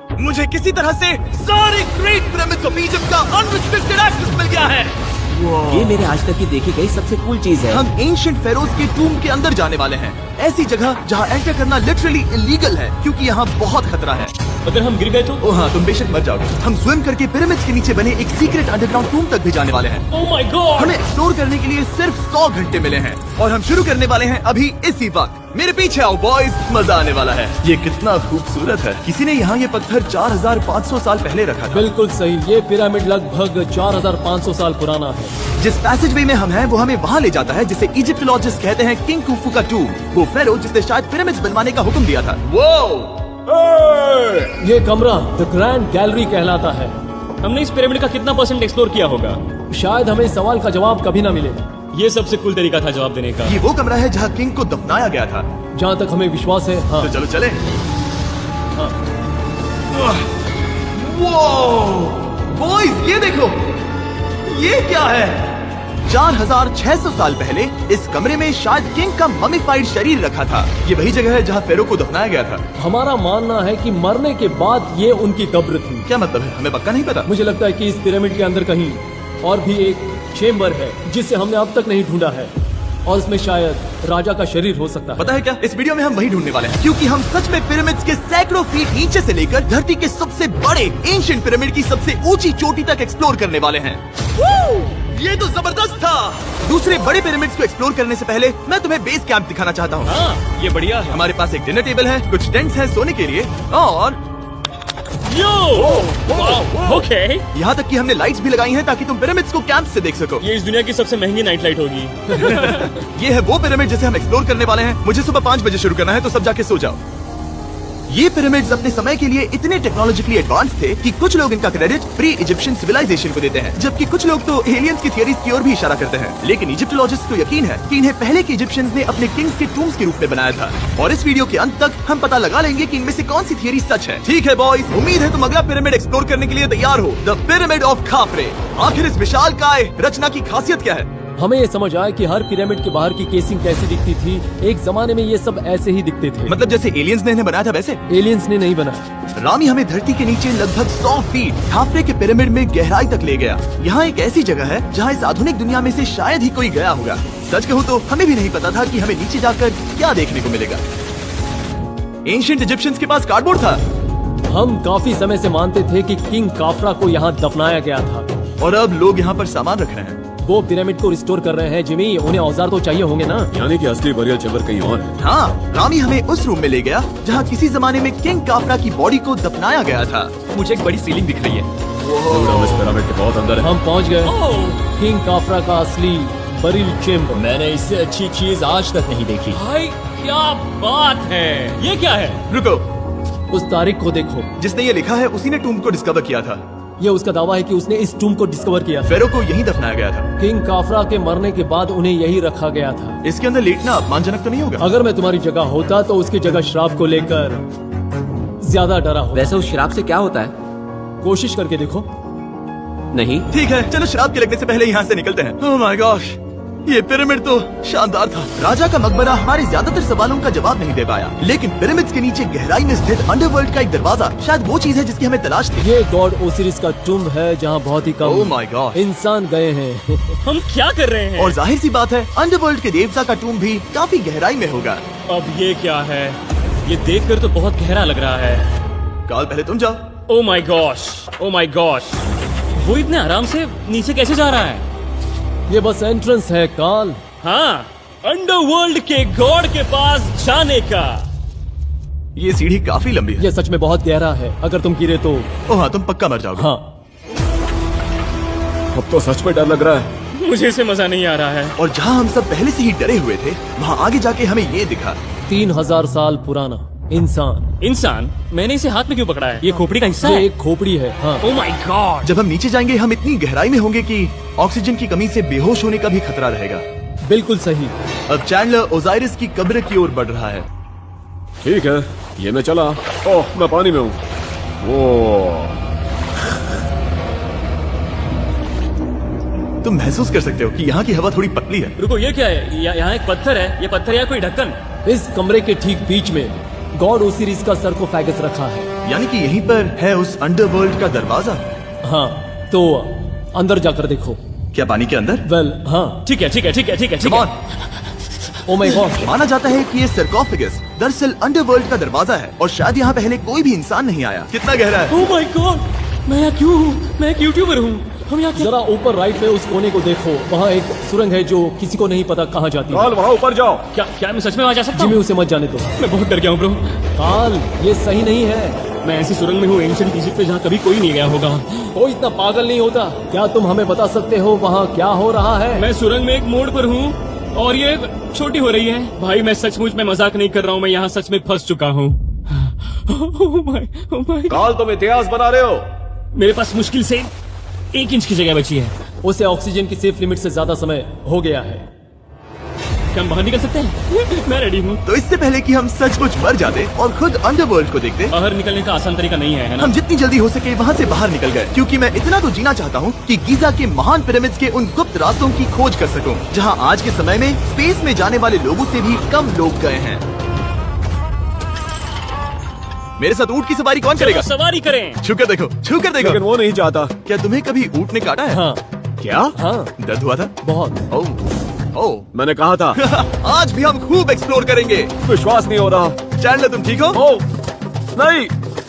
मुझे किसी तरह से सारे ग्रेट पिरामिड्स ऑफ इजिप्ट का अनरिस्ट्रिक्टेड एक्सेस मिल गया है। ये मेरे आज तक की देखी गई सबसे कूल चीज है। हम एंशिएंट फेरोज के टूम के अंदर जाने वाले हैं, ऐसी जगह जहाँ एंटर करना लिटरली इलीगल है क्योंकि यहाँ बहुत खतरा है। अगर हम गिर गए तो? ओ हाँ, तुम बेशक मर जाओगे। हम स्विम करके पिरामिड्स के नीचे बने एक सीक्रेट अंडरग्राउंड टूम तक भी जाने वाले हैं। Oh my God! हमें एक्सप्लोर करने के लिए सिर्फ 100 घंटे मिले हैं और हम शुरू करने वाले हैं अभी इसी वक्त। मेरे पीछे आओ बॉयज, मजा आने वाला है। ये कितना खूबसूरत है। किसी ने यहाँ ये पत्थर 4500 साल पहले रखा था। बिल्कुल सही, ये पिरामिड लगभग 4500 साल पुराना है। जिस पैसेजवे में हम हैं वो हमें वहाँ ले जाता है जिसे इजिप्टोलॉजिस्ट कहते हैं किंग खुफू का टूम, वो फेरो जिसने शायद पिरामिड्स बनवाने का हुक्म दिया था। वो ये कमरा द ग्रैंड गैलरी कहलाता है। हमने इस पिरामिड का कितना % एक्सप्लोर किया होगा? शायद हमें इस सवाल का जवाब कभी ना मिले। ये सबसे कूल तरीका था जवाब देने का। ये वो कमरा है जहाँ किंग को दफनाया गया था, जहाँ तक हमें विश्वास है। हाँ। तो चलो चले। हाँ। बॉयज ये देखो, ये क्या है? 4600 साल पहले इस कमरे में शायद किंग का ममीफाइड शरीर रखा था। ये वही जगह है जहाँ फेरो को दफनाया गया था। हमारा मानना है कि मरने के बाद ये उनकी कब्र थी। क्या मतलब है? हमें पक्का नहीं पता। मुझे लगता है कि इस पिरामिड के अंदर कहीं और भी एक चेम्बर है जिसे हमने अब तक नहीं ढूंढा है और उसमें शायद राजा का शरीर हो सकता है। पता है क्या, इस वीडियो में हम वही ढूंढने वाले हैं क्योंकि हम सच में पिरामिड्स के सैकड़ों फीट नीचे से लेकर धरती के सबसे बड़े एंशिएंट पिरामिड की सबसे ऊंची चोटी तक एक्सप्लोर करने वाले हैं। ये तो जबरदस्त था। दूसरे बड़े पिरामिड्स को एक्सप्लोर करने से पहले मैं तुम्हें बेस कैंप दिखाना चाहता हूँ। हाँ, ये बढ़िया है। हमारे पास एक डिनर टेबल है, कुछ टेंट्स हैं सोने के लिए और ओके। यहाँ तक कि हमने लाइट्स भी लगाई हैं ताकि तुम पिरामिड्स को कैंप से देख सको। ये इस दुनिया की सबसे महंगी नाइट लाइट होगी। ये है वो पिरामिड जिसे हम एक्सप्लोर करने वाले हैं। मुझे सुबह 5 बजे शुरू करना है, तो सब जाके सो जाओ। ये पिरामिड्स अपने समय के लिए इतने टेक्नोलॉजिकली एडवांस थे कि कुछ लोग इनका क्रेडिट प्री इजिप्शियन सिविलाइजेशन को देते हैं, जबकि कुछ लोग तो एलियंस की थियरीज की ओर भी इशारा करते हैं। लेकिन इजिप्टोलॉजिस्ट को यकीन है कि इन्हें पहले के इजिप्शियंस ने अपने किंग्स के टूम्स के रूप में बनाया था। और इस वीडियो के अंत तक हम पता लगा लेंगे कि इनमें से कौन सी थियरी सच है। ठीक है बॉयज, उम्मीद है तुम अगला पिरामिड एक्सप्लोर करने के लिए तैयार हो। The pyramid of खाफरे। आखिर इस विशालकाय रचना की खासियत क्या है? हमें ये समझ आया कि हर पिरामिड के बाहर की केसिंग कैसी दिखती थी। एक जमाने में ये सब ऐसे ही दिखते थे। मतलब जैसे एलियंस ने इन्हें बनाया था वैसे? एलियंस ने नहीं बनाया। रामी हमें धरती के नीचे लगभग 100 फीट खाफरे के पिरामिड में गहराई तक ले गया। यहाँ एक ऐसी जगह है जहाँ इस आधुनिक दुनिया में से शायद ही कोई गया होगा। सच कहूँ तो हमें भी नहीं पता था कि हमें नीचे जाकर क्या देखने को मिलेगा। एंशिएंट इजिप्शियंस के पास कार्डबोर्ड था। हम काफी समय से मानते थे कि किंग काफरा को यहाँ दफनाया गया था और अब लोग यहाँ पर सामान रख रहे हैं। वो पिरामिड को रिस्टोर कर रहे हैं। जिमी, उन्हें औजार तो चाहिए होंगे ना? यानी कि असली बरियल चैम्बर कहीं और है। हाँ, रामी हमें उस रूम में ले गया जहाँ किसी जमाने में किंग काफरा की बॉडी को दफनाया गया था। मुझे एक बड़ी सीलिंग दिख रही है। हम इस पिरामिड के बहुत अंदर है। हम पहुँच गए किंग काफरा का असली बरियल चेम्बर। मैंने इससे अच्छी चीज आज तक नहीं देखी। भाई क्या बात है! ये क्या है? रुको, उस तारीख को देखो। जिसने ये लिखा है उसी ने टूम को डिस्कवर किया था। ये उसका दावा है कि उसने इस टूम को डिस्कवर किया। फेरो को यहीं दफनाया गया था। किंग काफरा के मरने के बाद उन्हें यही रखा गया था। इसके अंदर लेटना अपमानजनक तो नहीं होगा? अगर मैं तुम्हारी जगह होता तो उसकी जगह शराब को लेकर ज्यादा डरा हो। वैसे उस शराब से क्या होता है? कोशिश करके देखो। नहीं। ठीक है, चलो शराब के लगने से पहले यहाँ से निकलते हैं। ओह माय गॉश, ये पिरामिड तो शानदार था। राजा का मकबरा हमारे ज्यादातर सवालों का जवाब नहीं दे पाया, लेकिन पिरामिड्स के नीचे गहराई में स्थित अंडरवर्ल्ड का एक दरवाजा शायद वो चीज है जिसकी हमें तलाश थी। ये गॉड ओसिरिस का टूम है जहाँ बहुत ही ओह कम माय गॉड इंसान गए हैं। हम क्या कर रहे हैं? और जाहिर सी बात है अंडरवर्ल्ड के देवता का टूम भी काफी गहराई में होगा। अब ये क्या है? ये देखकर तो बहुत गहरा लग रहा है। काल पहले तुम जाओ। Oh my gosh, oh my gosh, वो इतने आराम से नीचे कैसे जा रहा है? ये बस एंट्रेंस है काल। हाँ, अंडरवर्ल्ड के गॉड के पास जाने का। ये सीढ़ी काफी लंबी है। ये सच में बहुत गहरा है। अगर तुम गिरे तो ओह हाँ, तुम पक्का मर जाओगे। हाँ। अब तो सच में डर लग रहा है। मुझे इसे मजा नहीं आ रहा है। और जहाँ हम सब पहले से ही डरे हुए थे, वहाँ आगे जाके हमें ये दिखा। 3000 साल पुराना इंसान। इंसान? मैंने इसे हाथ में क्यों पकड़ा है? ये खोपड़ी का हिस्सा ये है? एक खोपड़ी है। हाँ। Oh my God! जब हम नीचे जाएंगे हम इतनी गहराई में होंगे कि ऑक्सीजन की कमी से बेहोश होने का भी खतरा रहेगा। बिल्कुल सही। अब चैंडलर ओजाइरिस की कब्र की ओर बढ़ रहा है। ठीक है, ये मैं चला। ओह, मैं पानी में हूँ। वो तुम महसूस कर सकते हो कि यहाँ की हवा थोड़ी पतली है। रुको, ये क्या है? यहाँ एक पत्थर है। ये पत्थर या कोई ढक्कन? इस कमरे के ठीक बीच में गॉड ओसिरिस का सर्कोफेगस रखा है। यानी कि यहीं पर है उस अंडरवर्ल्ड का दरवाजा। हाँ, तो अंदर जाकर देखो। क्या पानी के अंदर? वेल, हाँ। ठीक है ठीक है ठीक है ठीक है ठीक Come है। on। ओ माय गॉड, माना जाता है कि ये सरकोफेगस दरअसल अंडरवर्ल्ड का दरवाजा है और शायद यहाँ पहले कोई भी इंसान नहीं आया। कितना गहरा है? ओह माय गॉड, मैं यहाँ क्यों हूँ? मैं एक यूट्यूबर हूँ। हम यहाँ क्या? जरा ऊपर राइट में उस कोने को देखो, वहाँ एक सुरंग है जो किसी को नहीं पता कहाँ जाती है। काल वहाँ ऊपर जाओ। क्या क्या मैं सच में वहाँ जा सकता जिमी, हूँ? उसे मत जाने दो। मैं बहुत डर गया हूँ ब्रो। काल, ये सही नहीं है। मैं ऐसी सुरंग में हूँ एंशिएंट इजिप्ट में जहाँ कभी कोई नहीं गया होगा। कोई इतना पागल नहीं होता। क्या तुम हमें बता सकते हो वहाँ क्या हो रहा है? मैं सुरंग में एक मोड़ पर हूँ और ये छोटी हो रही है। भाई मैं सचमुच में मजाक नहीं कर रहा हूँ, मैं यहाँ सच में फंस चुका हूँ। ओह माय काल तुम इतिहास बना रहे हो। मेरे पास मुश्किल से 1 इंच की जगह बची है। उसे ऑक्सीजन की सेफ लिमिट से ज्यादा समय हो गया है। क्या हम बाहर निकल सकते हैं? मैं रेडी हूँ। तो इससे पहले कि हम सचमुच मर जाते और खुद अंडरवर्ल्ड को देखते, बाहर निकलने का आसान तरीका नहीं है ना? हम जितनी जल्दी हो सके वहाँ से बाहर निकल गए, क्योंकि मैं इतना तो जीना चाहता हूँ कि गीजा के महान पिरामिड्स के उन गुप्त रास्तों की खोज कर सकूं, जहाँ आज के समय में स्पेस में जाने वाले लोगों से भी कम लोग गए हैं। मेरे साथ ऊंट की सवारी कौन करेगा? चलो सवारी करें। छूकर देखो, छूकर देखो। लेकिन वो नहीं चाहता। क्या तुम्हें कभी ऊंट ने काटा है? हाँ क्या? हाँ, दर्द हुआ था? बहुत। ओह ओह। मैंने कहा था। आज भी हम खूब एक्सप्लोर करेंगे। विश्वास नहीं हो रहा। चैंडलर तुम ठीक हो? ओ नहीं,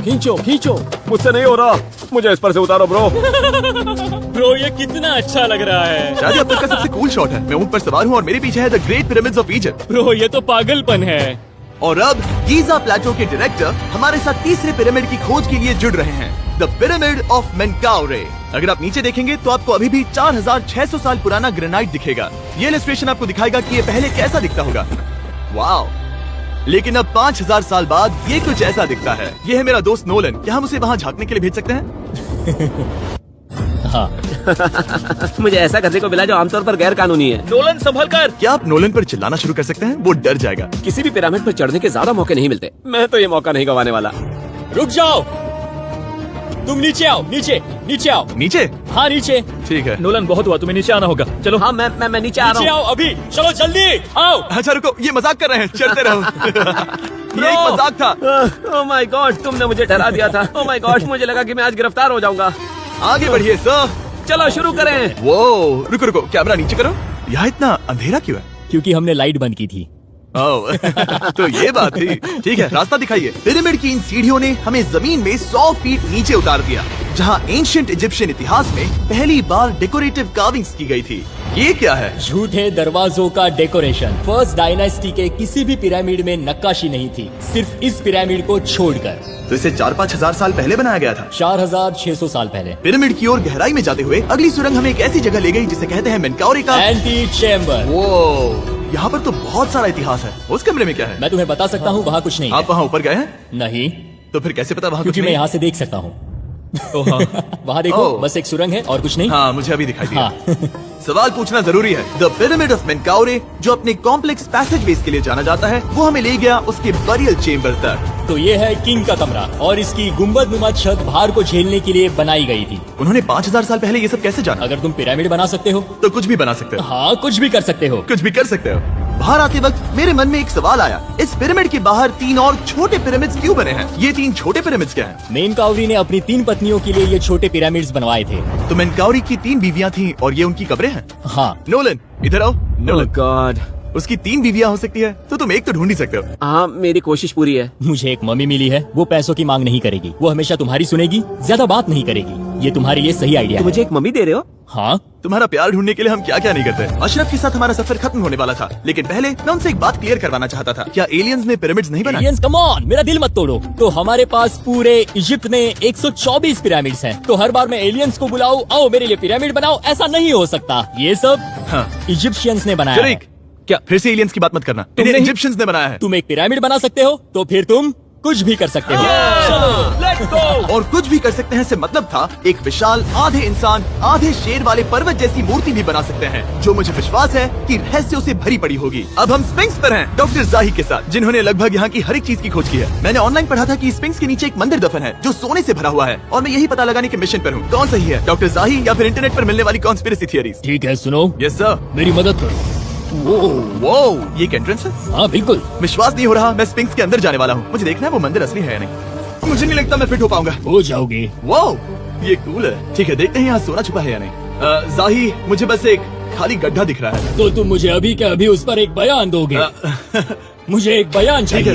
खींचो खींचो। मुझसे नहीं हो रहा। मुझे इस पर से उतारो ब्रो। ब्रो ये कितना अच्छा लग रहा है। शायद अब तक का सबसे कूल शॉट है। मैं ऊंट पर सवार हूँ और मेरे पीछे है the great pyramids of Egypt. Bro ये तो पागलपन है। और अब गीजा प्लेटो के डायरेक्टर हमारे साथ तीसरे पिरामिड की खोज के लिए जुड़ रहे हैं, द पिरामिड ऑफ मेनकाउरे। अगर आप नीचे देखेंगे तो आपको अभी भी 4600 साल पुराना ग्रेनाइट दिखेगा। ये इलस्ट्रेशन आपको दिखाएगा कि ये पहले कैसा दिखता होगा। वाओ! लेकिन अब 5000 साल बाद ये कुछ ऐसा दिखता है। ये है मेरा दोस्त नोलन। क्या हम उसे वहाँ झांकने के लिए भेज सकते हैं? हाँ, मुझे ऐसा करने को मिला जो आमतौर पर गैर कानूनी है। नोलन संभल कर। क्या आप नोलन पर चिल्लाना शुरू कर सकते हैं? वो डर जाएगा। किसी भी पिरामिड पर चढ़ने के ज्यादा मौके नहीं मिलते। मैं तो ये मौका नहीं गंवाने वाला। रुक जाओ, तुम नीचे आओ। नीचे नीचे आओ। नीचे? हाँ नीचे। ठीक है। नोलन बहुत हुआ, तुम्हें नीचे आना होगा। चलो हाँ मैं नीचे आ नीचे रहा हूँ। आओ अभी। चलो जल्दी आओ। अच्छा रुको, ये मजाक कर रहे हैं, चढ़ते रहो। ये एक मजाक था। ओह माय गॉड, तुमने मुझे डरा दिया था। ओह माय गॉड, मुझे लगा कि मैं आज गिरफ्तार हो जाऊंगा। आगे बढ़िए सर। चलो शुरू करें। वो रुको रुको, कैमरा नीचे करो। यहाँ इतना अंधेरा क्यों है? क्योंकि हमने लाइट बंद की थी। ओह, तो ये बात थी। ठीक है, रास्ता दिखाइए। पिरामिड की इन सीढ़ियों ने हमें जमीन में 100 फीट नीचे उतार दिया, जहाँ एंशिएंट इजिप्शियन इतिहास में पहली बार डेकोरेटिव कार्विंग्स की गई थी। ये क्या है? झूठे दरवाजों का डेकोरेशन। फर्स्ट डायनेस्टी के किसी भी पिरामिड में नक्काशी नहीं थी, सिर्फ इस पिरामिड को छोड़कर। तो इसे 4-5 हजार साल पहले बनाया गया था। 4600 साल पहले। पिरामिड की ओर गहराई में जाते हुए अगली सुरंग हमें एक ऐसी जगह ले गई जिसे कहते हैं मेनकाउरे का एंटी चेम्बर। वो यहाँ पर तो बहुत सारा इतिहास है। उस कमरे में क्या है? मैं तुम्हें बता सकता हूँ, वहाँ कुछ नहीं आप है। वहाँ ऊपर गए हैं? नहीं, तो फिर कैसे पता वहाँ कुछ क्योंकि मैं नहीं? यहाँ से देख सकता हूँ। वहाँ देखो, ओह। बस एक सुरंग है और कुछ नहीं। हाँ, मुझे अभी दिखाई दिया। हाँ। सवाल पूछना जरूरी है। द पिरामिड ऑफ मेनकाउरे, जो अपने कॉम्प्लेक्स पैसेजवेज के लिए जाना जाता है, वो हमें ले गया उसके बरियल चेम्बर तक। तो ये है किंग का कमरा और इसकी गुम्बदनुमा छत भार को झेलने के लिए बनाई गई थी। उन्होंने 5000 साल पहले ये सब कैसे जाना? अगर तुम पिरामिड बना सकते हो तो कुछ भी बना सकते हो। हाँ, कुछ भी कर सकते हो। कुछ भी कर सकते हो। बाहर आते वक्त मेरे मन में एक सवाल आया, इस पिरामिड के बाहर 3 और छोटे पिरामिड्स क्यों बने हैं? ये 3 छोटे पिरामिड्स क्या हैं? मेनकाउरी ने अपनी 3 पत्नियों के लिए ये छोटे पिरामिड्स बनवाए थे। तो मेनकाउरी की 3 बीवियां थीं और ये उनकी कब्रें हैं। हाँ, नोलन इधर आओ। ओह नोलन, गॉड। उसकी 3 बीवियां हो सकती है, तो तुम एक तो ढूंढ ही सकते हो। हाँ, मेरी कोशिश पूरी है। मुझे एक मम्मी मिली है, वो पैसों की मांग नहीं करेगी, वो हमेशा तुम्हारी सुनेगी, ज्यादा बात नहीं करेगी। ये तुम्हारे लिए सही आइडिया तो है। मुझे एक मम्मी दे रहे हो? हाँ, तुम्हारा प्यार ढूंढने के लिए हम क्या क्या नहीं करते। अशरफ के साथ हमारा सफर खत्म होने वाला था, लेकिन पहले मैं उनसे एक बात क्लियर करवाना चाहता था। क्या एलियंस ने पिरामिड्स नहीं बनाए? एलियंस, कम ऑन, मेरा दिल मत तोड़ो। तो हमारे पास पूरे इजिप्ट में 124 पिरामिड्स हैं। तो हर बार मैं एलियंस को बुलाऊं, आओ मेरे लिए पिरामिड बनाओ, ऐसा नहीं हो सकता। ये सब हाँ। इजिप्शियंस ने बनाया है। जरीक, क्या फिर से एलियंस की बात मत करना। इन्हें नहीं- इजिप्शियंस ने बनाया है। तुम एक पिरामिड बना सकते हो, तो फिर तुम कुछ भी कर सकते हो। और कुछ भी कर सकते हैं से मतलब था एक विशाल आधे इंसान आधे शेर वाले पर्वत जैसी मूर्ति भी बना सकते हैं, जो मुझे विश्वास है कि रहस्यों से भरी पड़ी होगी। अब हम स्फिंक्स पर हैं, डॉक्टर जाही के साथ, जिन्होंने लगभग यहाँ की हर एक चीज की खोज की है। मैंने ऑनलाइन पढ़ा था कि स्फिंक्स के नीचे एक मंदिर दफन है जो सोने से भरा हुआ है, और मैं यही पता लगाने के मिशन पर हूँ। कौन सही है, डॉक्टर जाही या फिर इंटरनेट पर मिलने वाली कॉन्स्पिरेसी थियरीज? ठीक है, सुनो, यस सर। मेरी मदद करो। वो ये एक एंट्रेंस है? हाँ बिल्कुल। विश्वास नहीं हो रहा, मैं स्फिंक्स के अंदर जाने वाला हूँ। मुझे देखना है वो मंदिर असली है या नहीं। मुझे नहीं लगता मैं फिट हो पाऊंगा। हो जाओगे। वाओ, ये कूल है। ठीक है, देखते हैं यहाँ सोना छुपा है या नहीं। जाही, मुझे बस एक खाली गड्ढा दिख रहा है। तो तुम मुझे अभी के अभी उस पर एक बयान दोगे? मुझे एक बयान ठीक है। चाहिए।